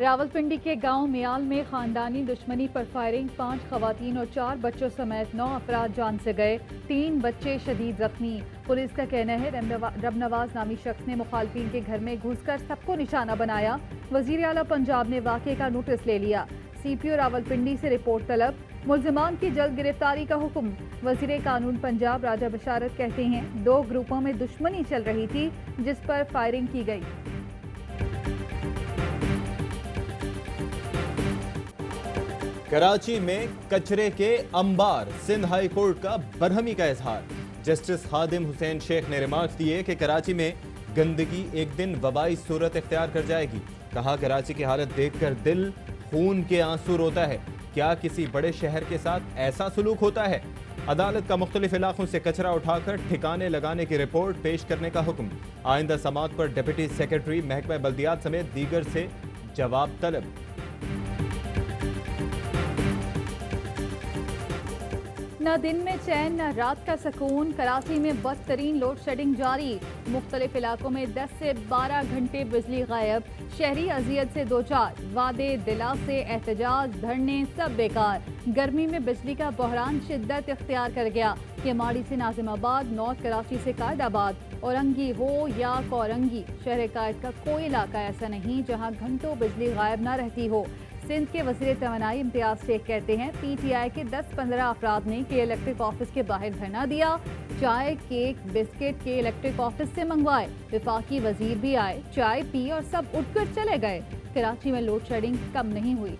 रावलपिंडी के गांव मियाल में खानदानी दुश्मनी पर फायरिंग, 5 खवातीन और 4 बच्चों समेत 9 अफराद जान से गए, 3 बच्चे शदीद जख्मी। पुलिस का कहना है रबनवाज नामी शख्स ने मुखालफिन के घर में घुसकर सबको निशाना बनाया। वजीर आला पंजाब ने वाक़े का नोटिस ले लिया। CPO रावलपिंडी से रिपोर्ट तलब, मुल्जिमान की जल्द गिरफ्तारी का हुक्म। वजीर कानून पंजाब राजा बशारत कहते हैं 2 ग्रुपों में दुश्मनी चल रही थी जिस पर फायरिंग की गई। कराची में कचरे के अंबार, सिंध हाई कोर्ट का बरहमी का इजहार। जस्टिस खादिम हुसैन शेख ने रिमार्क्स दिए कि कराची में गंदगी एक दिन वबाई सूरत इख्तियार कर जाएगी। कहा कराची की हालत देखकर दिल खून के आंसू रोता है। क्या किसी बड़े शहर के साथ ऐसा सलूक होता है? अदालत का मुख्तलिफ इलाकों से कचरा उठाकर ठिकाने लगाने की रिपोर्ट पेश करने का हुक्म। आइंदा समाअत पर डिप्टी सेक्रेटरी महकमा बल्दियात समेत दीगर से जवाब तलब। न दिन में चैन न रात का सुकून, कराची में बदतरीन लोड शेडिंग जारी। मुख्तलिफ इलाकों में 10 से 12 घंटे बिजली गायब। शहरी अजियत से दो चार, वादे दिला से एहतजाज, धरने सब बेकार। गर्मी में बिजली का बहरान शिद्दत इख्तियार कर गया। केमाड़ी से नाजिमाबाद, नॉर्थ कराची से कायदाबाद, औरंगी हो या कोरंगी, शहर कायद का कोई इलाका ऐसा नहीं जहाँ घंटों बिजली गायब न रहती हो। सिंध के वज़ीर तवानाई इम्तियाज शेख कहते हैं PTI के 10-15 अफराद ने के इलेक्ट्रिक ऑफिस के बाहर धरना दिया। चाय, केक, बिस्किट के इलेक्ट्रिक ऑफिस से मंगवाए। विफाकी वजीर भी आए, चाय पी और सब उठकर चले गए। कराची में लोड शेडिंग कम नहीं हुई।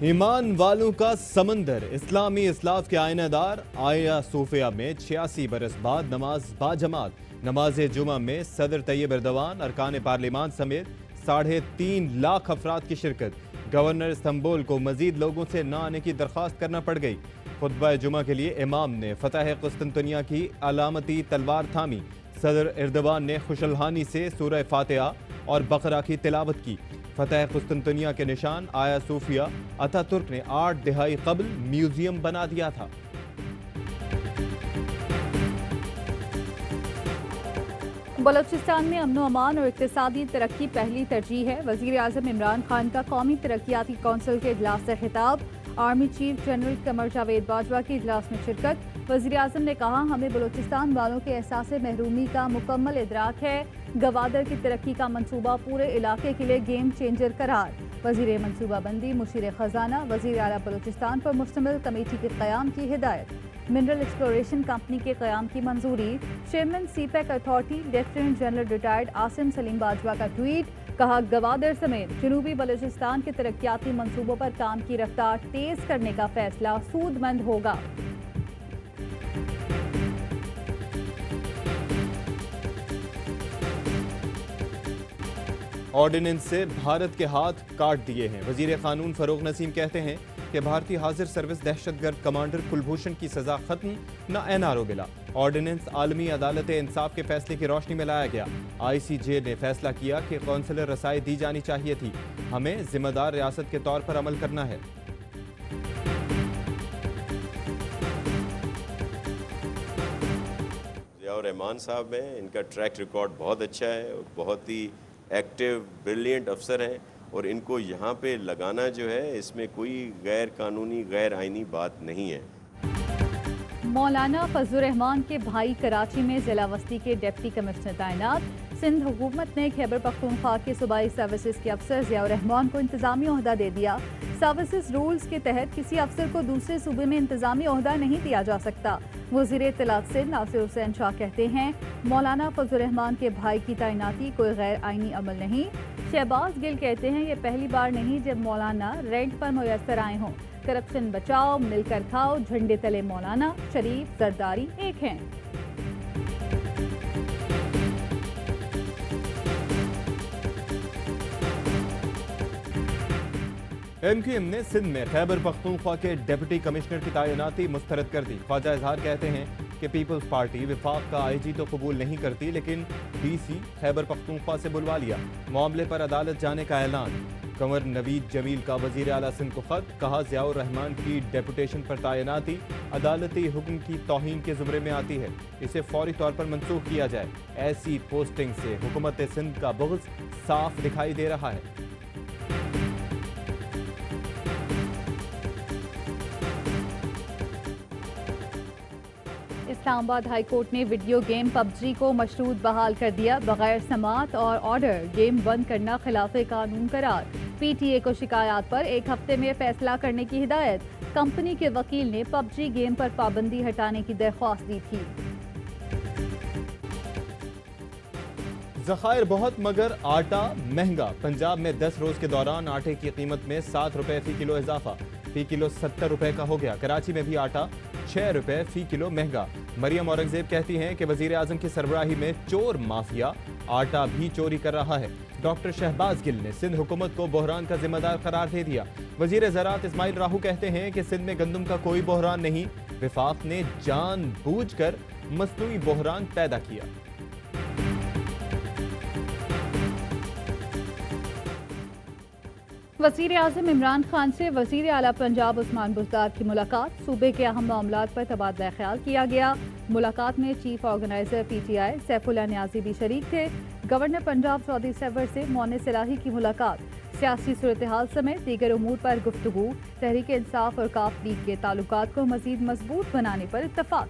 ईमान वालों का समंदर, इस्लामी इस्लाफ के आयनादार आया सूफिया में 86 बरस बाद नमाज बाजमात। नमाज जुमा में सदर तैयब एर्दोवान, अरकान पार्लिमान समेत 3.5 लाख अफराद की शिरकत। गवर्नर इस्तंबुल को मजीद लोगों से न आने की दरख्वास्त करना पड़ गई। खुतबा जुमा के लिए इमाम ने फतह कुस्तुनतुनिया की अलामती तलवार थामी। सदर एर्दोवान ने खुशलहानी से सूरह फातिहा और बकरा की तिलावत की। फतह कुस्तुनतुनिया के निशान आया सूफिया अतातुर्क ने 8 दहाई कबल म्यूजियम बना दिया था। बलोचिस्तान में अमनो अमान और इक्तिसादी तरक्की पहली तरजीह है। वजीर आजम इमरान खान का कौमी तरक्याती कौंसिल के इजलास से खिताब। Army chief general Qamar Javed Bajwa की इजलास में शिरकत। वजीर आजम ने कहा हमें बलोचिस्तान वालों के एहसास महरूमी का मुकम्मल इदराक है। गवादर की तरक्की का मंसूबा पूरे इलाके के लिए गेम चेंजर करार। वजीर मनसूबाबंदी मुशीर खजाना वजीर आला बलोचिस्तान पर मुश्तमिल कमेटी के क़याम की हिदायत। मिनरल एक्सप्लोरेशन कंपनी के क़याम की मंजूरी। Chairman CPEC authority lieutenant general retired Asim Salim Bajwa का ट्वीट। कहा गवादर समेत जनूबी बलोचिस्तान के तरक्याती मंसूबों पर काम की रफ्तार तेज करने का फैसला सूदमंद होगा। ऑर्डिनेंस से भारत के हाथ काट दिए हैं। वजीर कानून फरोग नसीम कहते हैं कि भारतीय हाजिर सर्विस दहशतगर्द कमांडर कुलभूषण की सजा खत्म, न NRO मिला। ऑर्डिनेंस आलमी अदालत इंसाफ के फैसले की रोशनी में लाया गया। ICJ ने फैसला किया कि कौंसलर रसाई दी जानी चाहिए थी। हमें जिम्मेदार रियासत के तौर पर अमल करना है। रहमान साहब हैं, इनका ट्रैक रिकॉर्ड बहुत अच्छा है, बहुत ही एक्टिव ब्रिलियंट अफसर हैं और इनको यहाँ पे लगाना जो है इसमें कोई गैर कानूनी गैर आईनी बात नहीं है। मौलाना फजलुर रहमान के भाई कराची में जिला वस्ती के डिप्टी कमिश्नर तैनात। सिंध हुकूमत ने खैबर पख्तूनख्वा के सूबाई सर्विसेज के अफसर ज़ियाउर रहमान को इंतजामी ओहदा दे दिया। सर्विसेज रूल्स के तहत किसी अफसर को दूसरे सूबे में इंतजामी ओहदा नहीं दिया जा सकता। वज़ीर इत्तलात सिंध नासिर हुसैन शाह कहते हैं मौलाना फजलुर रहमान के भाई की तैनाती कोई गैर आईनी अमल नहीं। शहबाज गिल कहते हैं ये पहली बार नहीं जब मौलाना रेंट पर मुयस्सर आए हों। करप्शन बचाओ, मिलकर खाओ, झंडे तले मौलाना, शरीफ जरदारी एक हैं। MQM ने सिंध में खैबर पख्तूनख्वा के डिप्टी कमिश्नर की तैनाती मुस्तरद कर दी। ख्वाजा इजहार कहते हैं कि पीपल्स पार्टी विफाक का आईजी तो कबूल नहीं करती, लेकिन डीसी खैबर पख्तूनख्वा से बुलवा लिया। मामले पर अदालत जाने का ऐलान। कंवर नवीद जमील का वजीर आला सिंध को खत, कहा ज़ियाउर रहमान की डेपुटेशन पर तैनाती अदालती हुक्म की तौहीन के ज़ुमरे में आती है, इसे फौरी तौर पर मनसूख किया जाए। ऐसी पोस्टिंग से हुकूमत सिंध का बुग़्ज़ साफ दिखाई दे रहा है। इस्लामाबाद हाई कोर्ट ने वीडियो गेम पबजी को मशरूत बहाल कर दिया। बगैर समात और ऑर्डर गेम बंद करना खिलाफ कानून करार। पीटीए को शिकायत पर 1 हफ्ते में फैसला करने की हिदायत। कंपनी के वकील ने पबजी गेम पर पाबंदी हटाने की दरख्वास्त दी थी। ज़खायर बहुत मगर आटा महंगा। पंजाब में 10 रोज के दौरान आटे की कीमत में 7 रुपए फी किलो इजाफा, फी किलो 70 रुपए का हो गया। कराची में भी आटा 6 रुपए फी किलो महंगा। मरियम औरंगजेब कहती हैं कि वजीर आजम की सरबराही में चोर माफिया आटा भी चोरी कर रहा है। डॉक्टर शहबाज गिल ने सिंध हुकूमत को बहरान का जिम्मेदार करार दे दिया। वजीर ज़राअत इस्माइल राहू कहते हैं कि सिंध में गंदम का कोई बहरान नहीं, विफाक ने जानबूझकर मसनूई बहरान पैदा किया। वज़ीर आज़म इमरान खान से वज़ीर आला पंजाब उस्मान बुज़दार की मुलाकात। सूबे के अहम मामलात पर तबादला ख्याल किया गया। मुलाकात में chief organiser PTI Saifullah Niazi भी शरीक थे। गवर्नर पंजाब चौधरी सरवर से मोनिस इलाही की मुलाकात। सियासी सूरत हाल समेत दीगर उमूर पर गुफ्तगू। तहरीक इंसाफ और काफ लीग के ताल्लुकात को मजीद मजबूत बनाने पर इत्तफाक।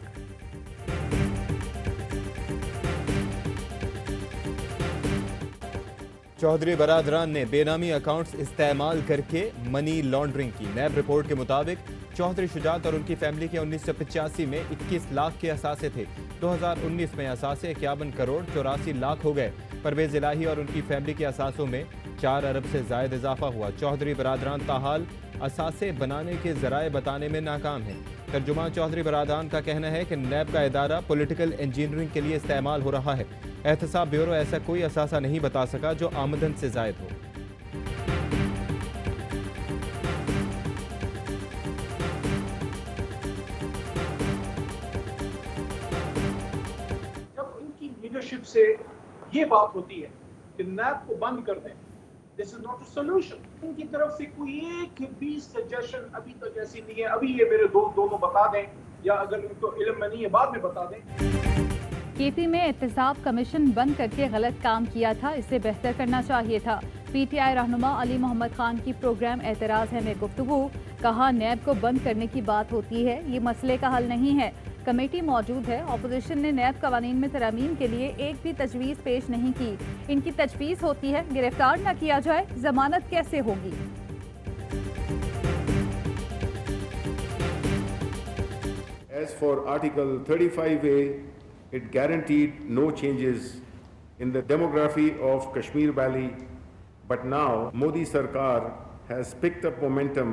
चौधरी बरादरान ने बेनामी अकाउंट्स इस्तेमाल करके मनी लॉन्ड्रिंग की। नैब रिपोर्ट के मुताबिक चौधरी शुजात और उनकी फैमिली के 1985 में 21 लाख के असासे थे। 2019 में असासे 51 करोड़ 84 लाख हो गए। परवेज इलाही और उनकी फैमिली के असासों में 4 अरब से जायद इजाफा हुआ। चौधरी बरादरान ताहाल असासे बनाने के जराए बताने में नाकाम है। तर्जुमान चौधरी बरादरान का कहना है कि नैब का इदारा पॉलिटिकल इंजीनियरिंग के लिए इस्तेमाल हो रहा है। एहतसाब ब्यूरो ऐसा कोई असासा नहीं बता सका जो आमदन से जायद हो। जब उनकी लीडरशिप से ये बात होती है कि नैब को बंद कर दें, this is not a solution. उनकी तरफ से कोई एक भी सजेशन अभी तक ऐसी नहीं है। अभी ये मेरे दोस्त दोनों बता दें, या अगर उनको इल्म में नहीं है बाद में बता दें। केपी में एहतसाब कमीशन बंद करके गलत काम किया था, इसे बेहतर करना चाहिए था। पीटीआई रहनुमा अली मोहम्मद खान की प्रोग्राम एतराज़ है में गुफ्तगू। कहा नैब को बंद करने की बात होती है, ये मसले का हल नहीं है। कमेटी मौजूद है। अपोजिशन ने नैब कवानीन में तरमीम के लिए एक भी तजवीज़ पेश नहीं की। इनकी तजवीज़ होती है गिरफ्तार न किया जाए, जमानत कैसे होगी। As for Article 35A, it guaranteed no changes in the demography of Kashmir Valley, but now Modi Sarkar has picked up momentum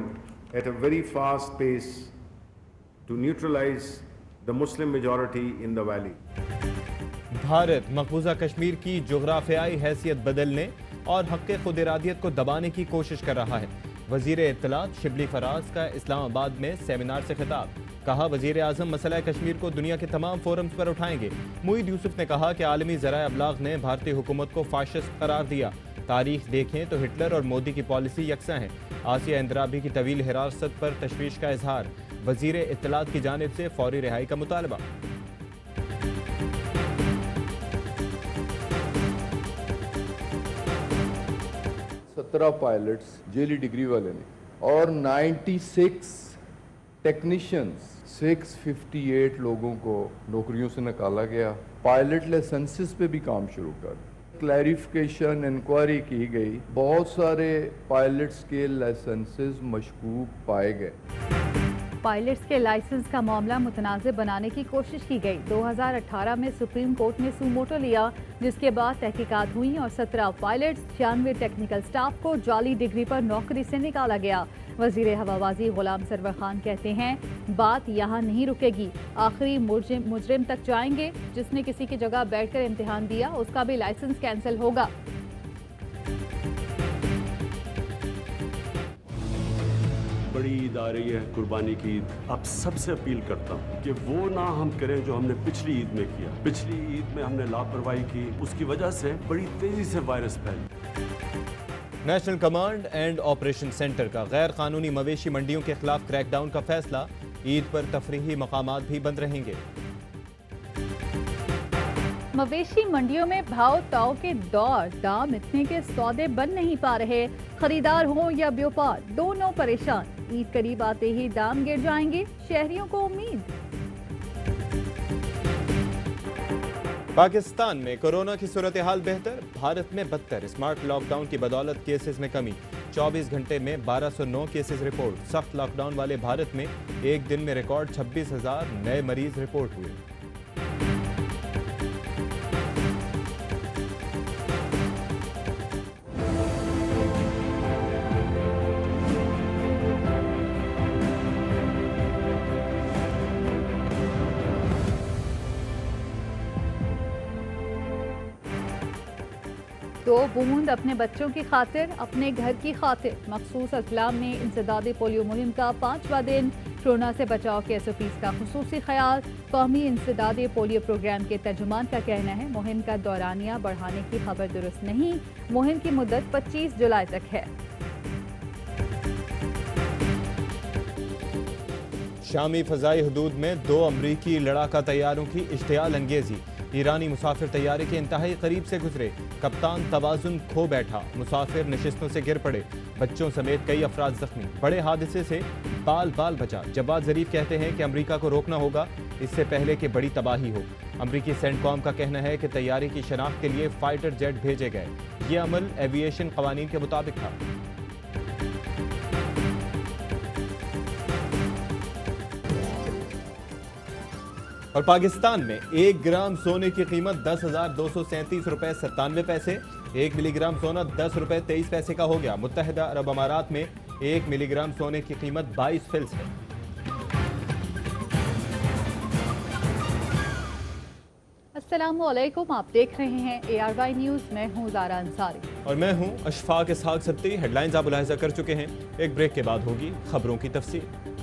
at a very fast pace to neutralize the Muslim majority in the valley. Bharat मकबूजा Kashmir की जोग्राफियाई हैसियत बदलने और हक़ खुद इरादियत को दबाने की कोशिश कर रहा है। वज़ीर इत्तलात शिबली फराज का इस्लामाबाद में सेमिनार से खिताब। कहा वज़ीर आज़म मसला कश्मीर को दुनिया के तमाम फोरम्स पर उठाएंगे। मुईद यूसुफ ने कहा कि आलमी ज़राए अबलाग ने भारतीय हुकूमत को फाशिस्ट करार दिया। तारीख देखें तो हिटलर और मोदी की पॉलिसी यकसा है। आसिया इंदराबी की तवील हिरासत पर तशवीश का इजहार। वज़ीर इत्तलात की जानिब से फौरी रिहाई का मुतालबा। 17 पायलट्स जेली डिग्री वाले ने और 96 टेक्नीशियंस 658 लोगों को नौकरियों से निकाला गया। पायलट लाइसेंसेस पे भी काम शुरू कर क्लैरिफिकेशन इंक्वायरी की गई। बहुत सारे पायलट्स के लाइसेंसेस मशकूक पाए गए। पायलट्स के लाइसेंस का मामला मुतनाज़ बनाने की कोशिश की गई। 2018 में सुप्रीम कोर्ट ने सुमोटो लिया, जिसके बाद तहकीकात हुई और 17 पायलट्स 96 टेक्निकल स्टाफ को जाली डिग्री पर नौकरी से निकाला गया। वजीर हवाबाजी गुलाम सरवर खान कहते हैं बात यहाँ नहीं रुकेगी, आखिरी मुजरिम तक जाएंगे। जिसने किसी की जगह बैठकर इम्तिहान दिया उसका भी लाइसेंस कैंसिल होगा। बड़ी ईद आ रही है, कुर्बानी की ईद। अब सबसे अपील करता हूँ कि वो ना हम करें जो हमने पिछली ईद में किया। पिछली ईद में हमने लापरवाही की, उसकी वजह से बड़ी तेजी से वायरस फैला। National command and operation centre का गैर कानूनी मवेशी मंडियों के खिलाफ क्रैकडाउन का फैसला। ईद पर तफरीही मकामात भी बंद रहेंगे। मवेशी मंडियों में भाव ताव के दौर, दाम इतने के सौदे बन नहीं पा रहे। खरीदार हो या व्यापार, दोनों परेशान। ईद करीब आते ही दाम गिर जाएंगे, शहरियों को उम्मीद। पाकिस्तान में कोरोना की सूरत हाल बेहतर, भारत में बदतर। स्मार्ट लॉकडाउन की बदौलत केसेस में कमी। 24 घंटे में 1209 केसेस रिपोर्ट। सख्त लॉकडाउन वाले भारत में एक दिन में रिकॉर्ड 26,000 नए मरीज रिपोर्ट हुए। दो बूंद अपने बच्चों की खातिर, अपने घर की खातिर। मखसूस अजलाम में इंसदादी पोलियो मुहिम का 5वां दिन। कोरोना से बचाव के SOPs का खुसूसी ख्याल। कौमी इंसदादी पोलियो प्रोग्राम के तर्जुमान का कहना है मुहिम का दौरानिया बढ़ाने की खबर दुरुस्त नहीं। मुहिम की मुद्दत 25 जुलाई तक है। शामी फजाई हदूद में 2 अमरीकी लड़ाका तैयारों की इश्तियाल अंगेजी। ईरानी मुसाफिर तैयारे के इंतहाई करीब से गुजरे। कप्तान तवाजुन खो बैठा, मुसाफिर नशिस्तों से गिर पड़े। बच्चों समेत कई अफराद जख्मी। बड़े हादसे से बाल बाल बचा। जवाद जरीफ कहते हैं कि अमरीका को रोकना होगा, इससे पहले कि बड़ी तबाही हो। अमरीकी सेंटकॉम का कहना है कि तैयारी की शनाख्त के लिए फाइटर जेट भेजे गए। ये अमल एविएशन कवानीन के मुताबिक था। और पाकिस्तान में 1 ग्राम सोने की कीमत 10,237 रुपए 97 पैसे। 1 मिलीग्राम सोना 10 रुपए 23 पैसे का हो गया। मुत्तहिदा अरब अमारात में 1 मिलीग्राम सोने की कीमत 22 फिल्स है। अस्सलामुअलैकुम, आप देख रहे हैं ARY न्यूज़। मैं हूँ ज़ारा अंसारी और मैं हूँ अशफाक इसहाक सब्ती। हेडलाइंस आप मुलाहिजा कर चुके हैं। एक ब्रेक के बाद होगी खबरों की तफसील।